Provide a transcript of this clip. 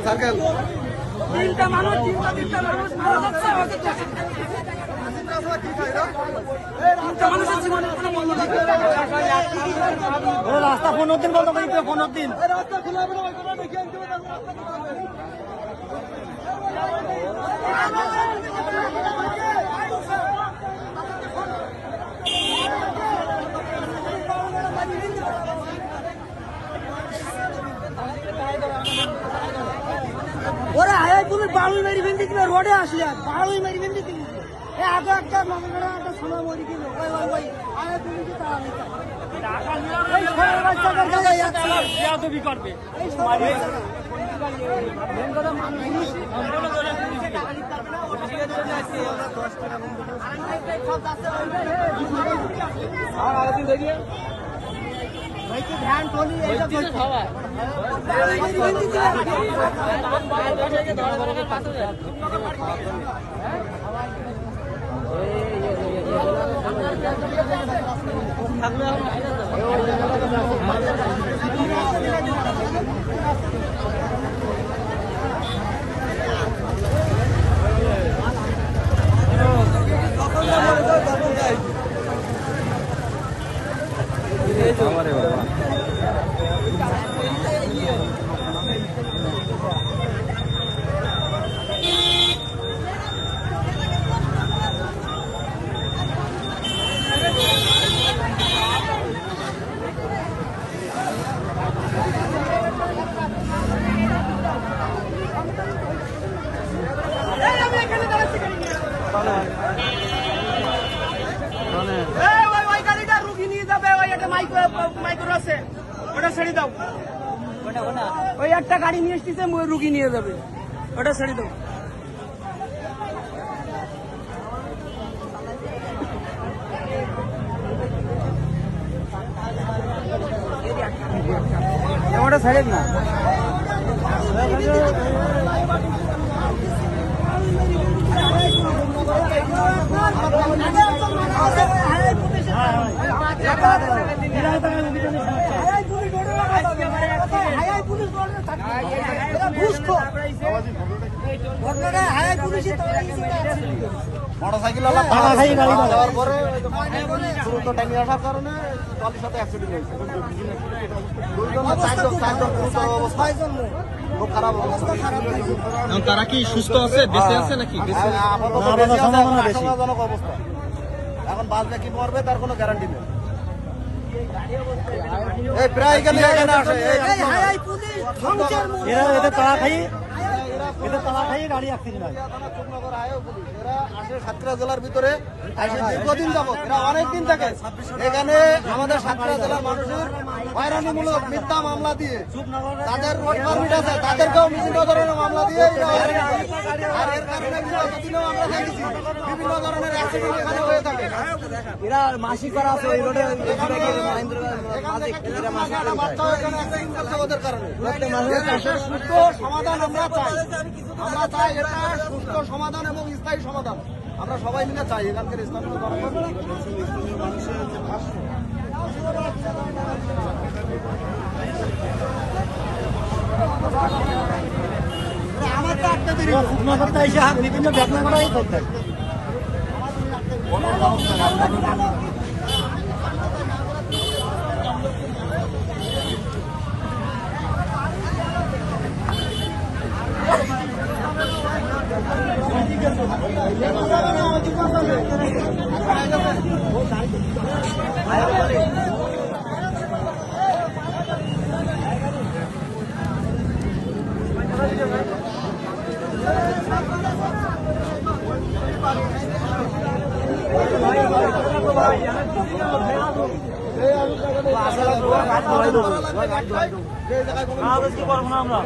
Circle তিনটা মানুষ মারা যাচ্ছে রাস্তা 15 দিন বন্ধ করি 15 দিন ওরা আয় তুমি বাড়ুই মারি ফেলতে দিবে রোডে আসলে বাড়ুই মারি ফেলতে দিবে আগে একটা নমগড়া একটা সময় মরি দিল ওই ওই ওই আয় তুমি কি তারা নেই এই সবার বাচ্চাদের কাছে যাচ্ছে বিয়াদবি করবে এই সবার বাচ্চারা মেন কথা মানুষ আর আগে দেখি ভাই কি ধ্যান টলি এইটা করছে আমারে বাবা ওই একটা গাড়ি নিয়ে এসেছে রুগী নিয়ে যাবে ওটা ছেড়ে দাও ওটা ছেড়ে না মোটরসাইকেল যাওয়ার পরে দ্রুত টাইমে আসার কারণে টলির সাথে অ্যাক্সিডেন্ট হয়েছে খুব খারাপ অবস্থা। তারা কি সুস্থ আছে বেঁচে আছে নাকি আশঙ্কাজনক অবস্থা। এখন বাঁচবে কি মরবে তার কোনো গ্যারান্টি নেই। এই প্রায় এখানে আসে এদের তালা খাই গাড়ি অ্যাক্সিডেন্ট হয়। এরা আসে সাতক্ষীরা জেলার ভিতরে দীর্ঘদিন যাবত এরা অনেকদিন থাকে এখানে আমাদের সাতক্ষীরা জেলার মানুষের হয়রানিমূলক মিথ্যা মামলা দিয়ে তাদের রোড পারমিট আছে তাদেরকেও বিভিন্ন ধরনের মামলা দিয়ে আর এর কারণে যতদিনও আমরা দেখেছি বিভিন্ন ধরনের অ্যাক্সিডেন্ট এখানে হয়ে থাকে। এরা মাসি করা আছে এই রোডে ওদের কারণে সুস্থ সমাধান আমরা চাই এটা সুস্থ সমাধান এবং স্থায়ী সমাধান আমরা সবাই মিলে চাই। এখানকার স্থানীয় মানুষের যে ভাষ্য আমার তো একটা দেরি শুকনো করতে এসে হাত বিভিন্ন ব্যবসা করাই করতে আমরা